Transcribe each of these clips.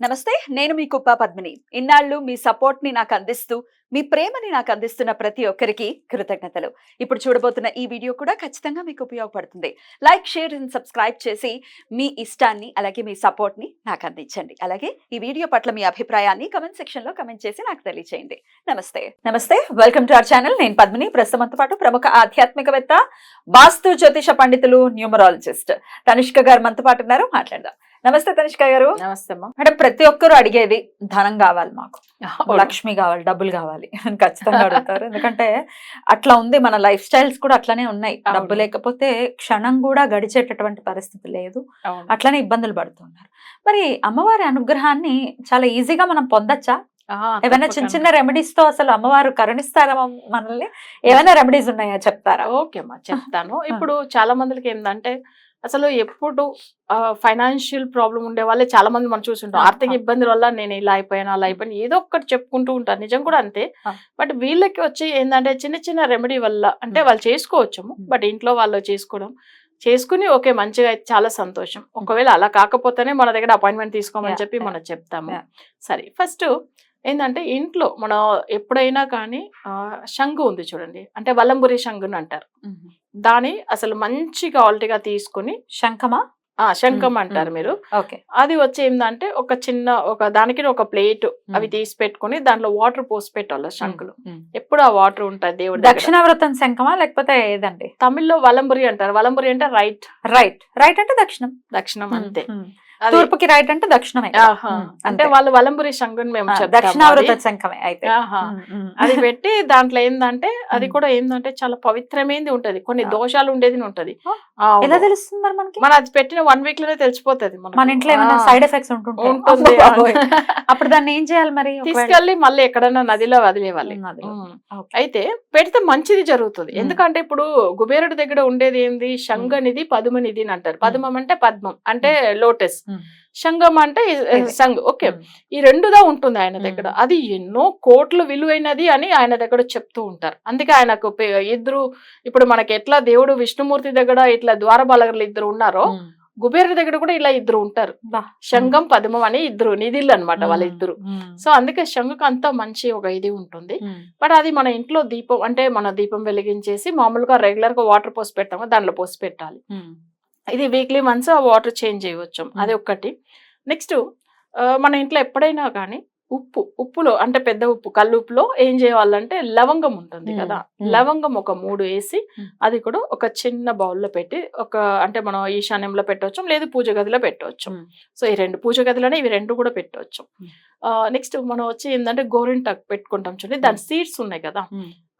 నమస్తే, నేను మీ కుప్ప పద్మిని. ఇన్నాళ్ళు మీ సపోర్ట్‌ని నాకు అందిస్తూ, మీ ప్రేమని నాకు అందిస్తున్న ప్రతి ఒక్కరికి కృతజ్ఞతలు. ఇప్పుడు చూడబోతున్న ఈ వీడియో కూడా ఖచ్చితంగా మీకు ఉపయోగపడుతుంది. లైక్, షేర్ అండ్ సబ్స్క్రైబ్ చేసి మీ ఇష్టాన్ని అలాగే మీ సపోర్ట్‌ని నాకు అందించండి. అలాగే ఈ వీడియో పట్ల మీ అభిప్రాయాన్ని కామెంట్ సెక్షన్‌లో కామెంట్ చేసి నాకు తెలియజేయండి. నమస్తే, వెల్కమ్ టు అవర్ ఛానల్. నేను పద్మిని. ప్రస్తుతంతో పాటు ప్రముఖ ఆధ్యాత్మికవేత్త, వాస్తు జ్యోతిష పండితులు, న్యూమరాలజిస్ట్ తనిష్క గారు మనతో పాటు ఉన్నారు. మాట్లాడదాం. నమస్తే తనిష్క గారు. నమస్తే అమ్మా. అంటే ప్రతి ఒక్కరు అడిగేది ధనం కావాలి, మాకు లక్ష్మి కావాలి, డబ్బులు కావాలి అని ఖచ్చితంగా అడుగుతారు. ఎందుకంటే అట్లా ఉంది, మన లైఫ్ స్టైల్స్ కూడా అట్లానే ఉన్నాయి. డబ్బు లేకపోతే క్షణం కూడా గడిచేటటువంటి పరిస్థితి లేదు. అట్లనే ఇబ్బందులు పడుతున్నారు. మరి అమ్మవారి అనుగ్రహాన్ని చాలా ఈజీగా మనం పొందొచ్చా? ఏమైనా చిన్న చిన్న రెమెడీస్ తో అసలు అమ్మవారు కరుణిస్తారా మనల్ని? ఏమైనా రెమెడీస్ ఉన్నాయా చెప్తారా? ఓకే అమ్మా, చెప్తాను. ఇప్పుడు చాలా మందికి ఏంటంటే అసలు ఎప్పుడు ఫైనాన్షియల్ ప్రాబ్లం ఉండే వాళ్ళే చాలా మంది మనం చూస్తుంటాం. ఆర్థిక ఇబ్బందుల వల్ల నేను ఇలా అయిపోయాను అలా అయిపోయాను ఏదో ఒకటి చెప్పుకుంటూ ఉంటారు. నిజం కూడా అంతే. బట్ వీళ్ళకి వచ్చి ఏంటంటే చిన్న చిన్న రెమెడీ వల్ల అంటే వాళ్ళు చేసుకోవచ్చు. బట్ ఇంట్లో వాళ్ళు చేసుకుని ఓకే మంచిగా అయితే చాలా సంతోషం. ఒకవేళ అలా కాకపోతేనే మన దగ్గర అపాయింట్మెంట్ తీసుకోమని చెప్పి మనం చెప్తాము. సరే, ఫస్ట్ ఏంటంటే ఇంట్లో మనం ఎప్పుడైనా కానీ శంగు ఉంది చూడండి, అంటే వలంబురి శంగుని అంటారు. దాని అసలు మంచి క్వాలిటీగా తీసుకుని శంఖం అంటారు మీరు. అది వచ్చి ఏంటంటే ఒక దానికి ఒక ప్లేట్ అవి తీసి పెట్టుకుని దాంట్లో వాటర్ పోసి పెట్టాలి. శంకులు ఎప్పుడు ఆ వాటర్ ఉంటుంది దేవుడు. దక్షిణావృతం శంఖమా లేకపోతే ఏదండి? తమిళ్లో వలంబురి అంటారు. వలంబురి అంటే రైట్ అంటే దక్షిణం అంతే. తూర్పుకి రైట్ అంటే దక్షిణమే. అంటే వాళ్ళు వలంబురి శంగుని మేము దక్షిణావృత శంఖమే అయితే. అది పెట్టి దాంట్లో ఏంటంటే అది కూడా ఏంటంటే చాలా పవిత్రమైనది ఉంటది. కొన్ని దోషాలు ఉండేది ఉంటది. ఎలా తెలుస్తుంది మరి మనకి? మన అది పెట్టిన 1 వీక్ లోనే తెలిసిపోతుంది. మన ఇంట్లో ఏమైనా సైడ్ ఎఫెక్ట్స్ ఉంటుంది. అప్పుడు దాన్ని ఏం చేయాలి మరి? తీసుకెళ్లి మళ్ళీ ఎక్కడన్నా నదిలో వదిలేవాలి. అయితే పెడితే మంచిది జరుగుతుంది. ఎందుకంటే ఇప్పుడు కుబేరుడి దగ్గర ఉండేది ఏంది? శంగనిది, పద్మనిధి అని అంటారు. పద్మం అంటే పద్మం అంటే లోటస్, శంగం అంటే సంగ్. ఓకే, ఈ రెండుగా ఉంటుంది ఆయన దగ్గర. అది ఎన్నో కోట్ల విలువైనది అని ఆయన దగ్గర చెప్తూ ఉంటారు. అందుకే ఆయనకు ఇద్దరు, ఇప్పుడు మనకి ఎట్లా దేవుడు విష్ణుమూర్తి దగ్గర ఇట్లా ద్వారపాలకులు ఇద్దరు ఉన్నారో, కుబేరుడి దగ్గర కూడా ఇలా ఇద్దరు ఉంటారు. శంగం, పద్మం అని ఇద్దరు నిధిలు అనమాట వాళ్ళిద్దరు. సో అందుకే శంగుకు అంత మంచి ఒక ఇది ఉంటుంది. బట్ అది మన ఇంట్లో దీపం అంటే మన దీపం వెలిగించేసి మామూలుగా రెగ్యులర్ గా వాటర్ పోసి పెట్టాము, దాంట్లో పోసి పెట్టాలి. ఇది వీక్లీ వన్స్ ఆ వాటర్ చేంజ్ చేయవచ్చు. అది ఒక్కటి. నెక్స్ట్ మన ఇంట్లో ఎప్పుడైనా కానీ ఉప్పులో అంటే పెద్ద ఉప్పు, కల్లుప్పులో ఏం చేయాలంటే లవంగం ఉంటుంది కదా, లవంగం ఒక 3 వేసి అది కూడా ఒక చిన్న బౌల్లో పెట్టి అంటే మనం ఈశాన్యంలో పెట్టవచ్చు, లేదు పూజ గదిలో పెట్టవచ్చు. సో ఈ 2 పూజ గదిలోనే ఇవి 2 కూడా పెట్టవచ్చు. నెక్స్ట్ మనం వచ్చి ఏంటంటే గోరింటాకు పెట్టుకుంటాం చూడండి, దాని సీడ్స్ ఉన్నాయి కదా,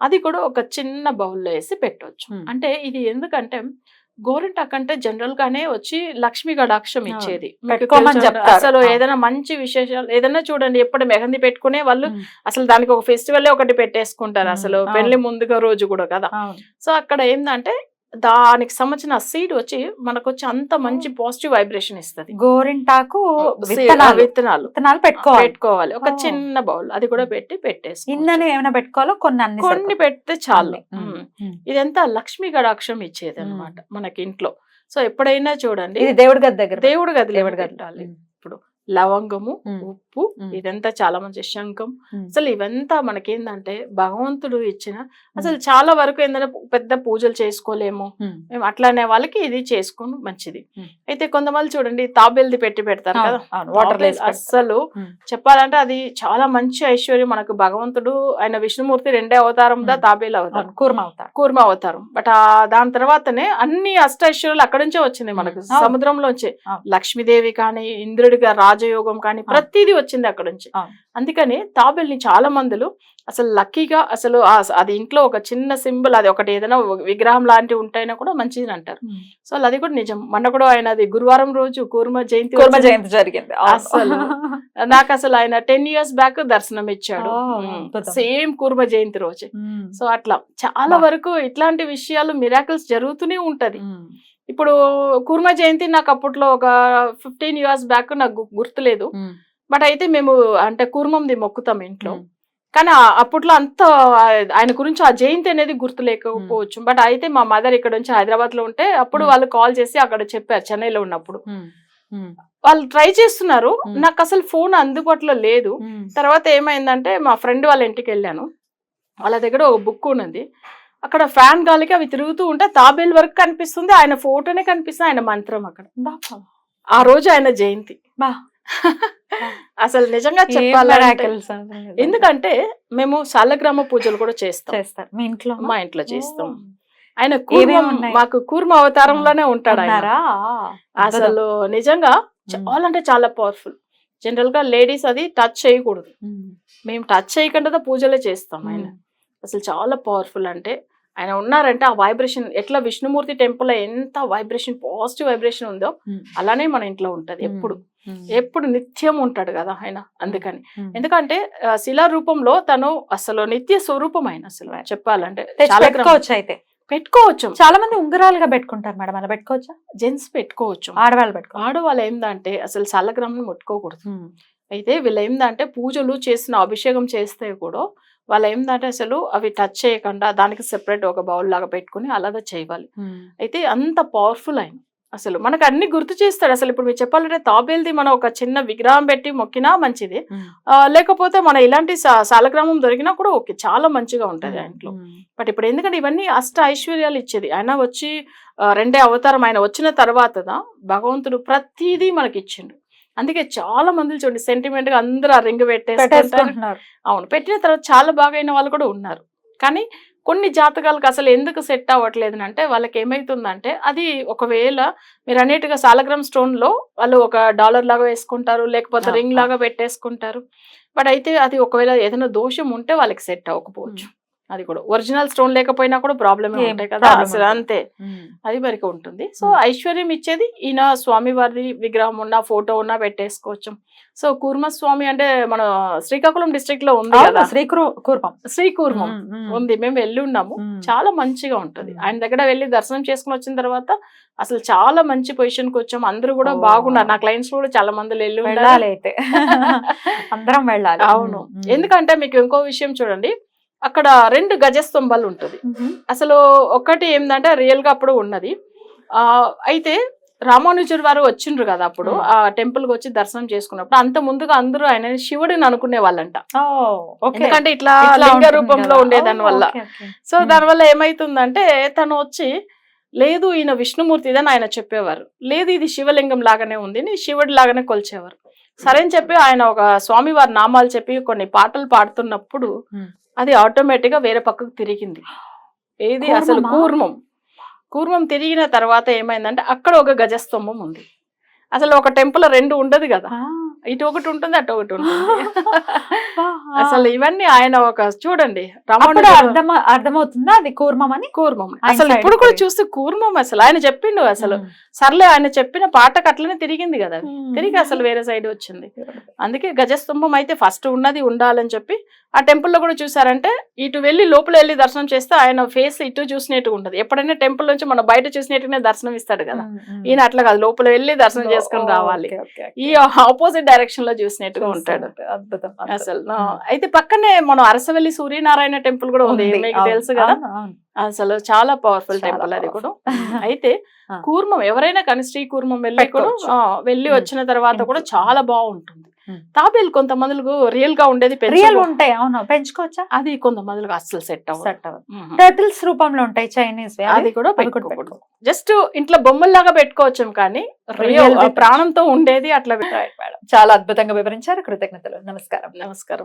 అది కూడా ఒక చిన్న బౌల్లో వేసి పెట్టవచ్చు. అంటే ఇది ఎందుకంటే గోరింటాకు అంటే జనరల్ గానే వచ్చి లక్ష్మీ కటాక్షం ఇచ్చేది. అసలు ఏదైనా మంచి విశేషాలు ఏదైనా చూడండి, ఎప్పుడు మెహందీ పెట్టుకునే వాళ్ళు అసలు దానికి ఒక ఫెస్టివల్ ఒకటి పెట్టేసుకుంటారు అసలు పెళ్లి ముందుగా రోజు కూడా కదా. సో అక్కడ ఏంటంటే దానికి సంబంధించిన సీడ్ వచ్చి మనకు వచ్చి అంత మంచి పాజిటివ్ వైబ్రేషన్ ఇస్తుంది. గోరింటాకు విత్తనాలు పెట్టుకోవాలి ఒక చిన్న బౌల్, అది కూడా పెట్టేసి ఏమైనా పెట్టుకోవాలో కొన్ని పెడితే చాలు. ఇదంతా లక్ష్మీ కటాక్షం ఇచ్చేది అనమాట మనకి ఇంట్లో. సో ఎప్పుడైనా చూడండి దేవుడి గది దగ్గర, దేవుడి గదిలో పెట్టాలి. ఇప్పుడు లవంగము, ఉప్పు, ఇదంతా చాలా మంచి శంఖం. అసలు ఇవంతా మనకేందంటే భగవంతుడు ఇచ్చిన, అసలు చాలా వరకు ఏంటంటే పెద్ద పూజలు చేసుకోలేము మేము అట్లానే వాళ్ళకి ఇది చేసుకోను మంచిది. అయితే కొంతమంది చూడండి తాబేల్ది పెడతారు కదా వాటర్. అస్సలు చెప్పాలంటే అది చాలా మంచి ఐశ్వర్యం మనకు. భగవంతుడు ఆయన విష్ణుమూర్తి 2వ అవతారం తాబేలు అవతారం, కూర్మ అవతారం. బట్ దాని తర్వాతనే అన్ని అష్టైశ్వర్యాలు అక్కడి నుంచే వచ్చింది మనకు, సముద్రంలోంచి. లక్ష్మీదేవి కానీ, ఇంద్రుడిగా రాజయోగం కానీ ప్రతిదీ వచ్చింది అక్కడ నుంచి. అందుకని తాబేల్ని చాలా మందులు అసలు లక్కీగా అసలు అది ఇంట్లో ఒక చిన్న సింబల్, అది ఒకటి ఏదైనా విగ్రహం లాంటివి ఉంటాయినా కూడా మంచిది అంటారు. సో అది కూడా నిజం. మొన్న కూడా ఆయన అది గురువారం రోజు కూర్మ జయంతి జరిగింది. అసలు నాకు అసలు ఆయన 10 years బ్యాక్ దర్శనం ఇచ్చాడు, సేమ్ కూర్మ జయంతి రోజు. సో అట్లా చాలా వరకు ఇట్లాంటి విషయాలు మిరాకిల్స్ జరుగుతూనే ఉంటది. ఇప్పుడు కూర్మ జయంతి నాకు అప్పట్లో ఒక 15 years బ్యాక్ నాకు గుర్తులేదు. బట్ అయితే మేము అంటే కూర్మంది మొక్కుతాం ఇంట్లో. కానీ అప్పట్లో అంత ఆయన గురించి ఆ జయంతి అనేది గుర్తు లేకపోవచ్చు. బట్ అయితే మా మదర్ ఇక్కడ నుంచి హైదరాబాద్ లో ఉంటే అప్పుడు వాళ్ళు కాల్ చేసి అక్కడ చెప్పారు, చెన్నైలో ఉన్నప్పుడు వాళ్ళు ట్రై చేస్తున్నారు. నాకు అసలు ఫోన్ అందుబాటులో లేదు. తర్వాత ఏమైందంటే మా ఫ్రెండ్ వాళ్ళ ఇంటికి వెళ్ళాను. వాళ్ళ దగ్గర ఒక బుక్ ఉన్నది. అక్కడ ఫ్యాన్ గాలికి అవి తిరుగుతూ ఉంటే తాబేలు వరకు కనిపిస్తుంది, ఆయన ఫోటోనే కనిపిస్తుంది, ఆయన మంత్రం అక్కడ. ఆ రోజు ఆయన జయంతి. అసలు నిజంగా చెప్పాలంటే ఎందుకంటే మేము శాలగ్రామ పూజలు కూడా చేస్తాం. మా ఇంట్లో చేస్తాం. ఆయన మాకు కూర్మ అవతారంలోనే ఉంటాడు ఆయన. అసలు నిజంగా చాలా అంటే చాలా పవర్ఫుల్. జనరల్ గా లేడీస్ అది టచ్ చేయకూడదు. మేము టచ్ చేయకుండా పూజలే చేస్తాం. ఆయన అసలు చాలా పవర్ఫుల్. అంటే ఆయన ఉన్నారంటే ఆ వైబ్రేషన్ ఎట్లా విష్ణుమూర్తి టెంపుల్ ఎంత వైబ్రేషన్, పాజిటివ్ వైబ్రేషన్ ఉందో అలానే మన ఇంట్లో ఉంటది. ఎప్పుడు నిత్యం ఉంటాడు కదా ఆయన. అందుకని ఎందుకంటే శిలా రూపంలో తను అసలు నిత్య స్వరూపం. ఆయన అసలు చెప్పాలంటే అయితే పెట్టుకోవచ్చు. చాలా మంది ఉంగరాలుగా పెట్టుకుంటారు మేడం, అలా పెట్టుకోవచ్చా? జెంట్స్ పెట్టుకోవచ్చు, ఆడవాళ్ళు ఏందంటే అసలు శాలగ్రామం ముట్టుకోకూడదు. అయితే వీళ్ళు ఏందంటే పూజలు చేసిన అభిషేకం చేస్తే కూడా వాళ్ళు ఏంటంటే అసలు అవి టచ్ చేయకుండా దానికి సెపరేట్ ఒక బౌల్ లాగా పెట్టుకుని అలాగే చేయాలి. అయితే అంత పవర్ఫుల్ ఆయన. అసలు మనకు అన్ని గుర్తు చేస్తాడు. అసలు ఇప్పుడు మీరు చెప్పాలంటే తాబేల్ది మనం ఒక చిన్న విగ్రహం పెట్టి మొక్కినా మంచిది, లేకపోతే మన ఇలాంటి శాలగ్రామం దొరికినా కూడా ఓకే, చాలా మంచిగా ఉంటది ఆ ఇంట్లో. బట్ ఇప్పుడు ఎందుకంటే ఇవన్నీ అష్ట ఐశ్వర్యాలు ఇచ్చేది ఆయన. వచ్చి రెండే అవతారం ఆయన వచ్చిన తర్వాత భగవంతుడు ప్రతిదీ మనకి ఇచ్చిండు. అందుకే చాలా మంది చూడండి సెంటిమెంట్ గా అందరూ ఆ రింగ్ పెట్టేసుకుంటారు. అవును, పెట్టిన తర్వాత చాలా బాగా అయిన వాళ్ళు కూడా ఉన్నారు. కానీ కొన్ని జాతకాలకు అసలు ఎందుకు సెట్ అవ్వట్లేదు అంటే వాళ్ళకి ఏమైతుందంటే అది ఒకవేళ మీరు అనేట్టుగా సాలగ్రామ్ స్టోన్ లో వాళ్ళు ఒక డాలర్ లాగా వేసుకుంటారు, లేకపోతే రింగ్ లాగా పెట్టేసుకుంటారు. బట్ అయితే అది ఒకవేళ ఏదైనా దోషం ఉంటే వాళ్ళకి సెట్ అవ్వకపోవచ్చు. అది కూడా ఒరిజినల్ స్టోన్ లేకపోయినా కూడా ప్రాబ్లమ్ ఉంటాయి కదా అసలు. అంతే, అది వరకు ఉంటుంది. సో ఐశ్వర్యం ఇచ్చేది ఈయన స్వామివారి విగ్రహం ఉన్నా ఫోటో ఉన్నా పెట్టేసుకోవచ్చు. సో కూర్మ స్వామి అంటే మన శ్రీకాకుళం డిస్ట్రిక్ట్ లో ఉంది కదా, శ్రీకూర్మం ఉంది. మేము వెళ్ళి ఉన్నాము, చాలా మంచిగా ఉంటుంది. ఆయన దగ్గర వెళ్ళి దర్శనం చేసుకుని వచ్చిన తర్వాత అసలు చాలా మంచి పొజిషన్ కి వచ్చాము. అందరూ కూడా బాగున్నారు. నా క్లయింట్స్ కూడా చాలా మంది వెళ్ళి ఉండాలి. అయితే అందరం వెళ్ళాలి. అవును, ఎందుకంటే మీకు ఇంకో విషయం చూడండి, అక్కడ 2 గజస్తంభాలు ఉంటుంది. అసలు ఒకటి ఏంటంటే రియల్ గా అప్పుడు ఉన్నది. అయితే రామానుజుడు వారు వచ్చిండ్రు కదా అప్పుడు ఆ టెంపుల్ కి వచ్చి దర్శనం చేసుకున్నప్పుడు అంత ముందుగా అందరూ ఆయన శివుడిని అనుకునే వాళ్ళంట. ఎందుకంటే ఇట్లా లింగ రూపంలో ఉండేదాని వల్ల. సో దానివల్ల ఏమైతుందంటే తను వచ్చి లేదు ఈయన విష్ణుమూర్తి ఇదని ఆయన చెప్పేవారు, లేదు ఇది శివలింగం లాగానే ఉంది, శివుడి లాగానే కొలిచేవారు. సరే అని చెప్పి ఆయన ఒక స్వామివారి నామాలు చెప్పి కొన్ని పాటలు పాడుతున్నప్పుడు అది ఆటోమేటిక్ గా వేరే పక్కకు తిరిగింది. ఏది అసలు కూర్మం తిరిగిన తర్వాత ఏమైందంటే అక్కడ ఒక గజస్తంభం ఉంది. అసలు ఒక టెంపుల్ 2 ఉండదు కదా, ఇటు ఒకటి ఉంటుంది అటు ఒకటి ఉంటుంది. అసలు ఇవన్నీ ఆయన ఒక చూడండి అర్థమవుతుందా అది కూర్మం అని? కూర్మం అసలు ఇప్పుడు కూడా చూస్తే కూర్మం అసలు ఆయన చెప్పిండు. అసలు సర్లే ఆయన చెప్పిన పాటకు అట్లనే తిరిగింది కదా, తిరిగి అసలు వేరే సైడ్ వచ్చింది. అందుకే గజస్తంభం అయితే ఫస్ట్ ఉన్నది ఉండాలని చెప్పి ఆ టెంపుల్ లో కూడా చూసారంటే ఇటు వెళ్ళి లోపల వెళ్ళి దర్శనం చేస్తే ఆయన ఫేస్ ఇటు చూసినట్టుగా ఉంటది. ఎప్పుడైనా టెంపుల్ నుంచి మనం బయట చూసినట్టుగానే దర్శనం ఇస్తాడు కదా, ఈయన అట్లా కాదు, లోపల వెళ్ళి దర్శనం చేసుకుని రావాలి. ఈ ఆపోజిట్ డైరెక్షన్ లో చూసినట్టుగా ఉంటాడు. అద్భుతం అసలు. అయితే పక్కనే మనం అరసవెల్లి సూర్యనారాయణ టెంపుల్ కూడా ఉంది, మీకు తెలుసు కదా. అసలు చాలా పవర్ఫుల్ టెంపుల్ అది కూడా. అయితే కూర్మం ఎవరైనా కానీ శ్రీకూర్మం వెళ్ళి వచ్చిన తర్వాత కూడా చాలా బాగుంటుంది. తాబేలు కొంతమందికి రియల్ గా ఉండేది ఉంటాయి, అవును, పెంచుకోవచ్చా? అది కొంతమందికి అస్సలు సెట్ అవ్వదు. టర్టిల్స్ రూపంలో ఉంటాయి చైనీస్, అది కూడా పెట్టుకోకూడదు. జస్ట్ ఇంట్లో బొమ్మల్లాగా పెట్టుకోవచ్చు కానీ రియల్ ప్రాణంతో ఉండేది అట్లా. చాలా అద్భుతంగా వివరించారు, కృతజ్ఞతలు. నమస్కారం. నమస్కారం.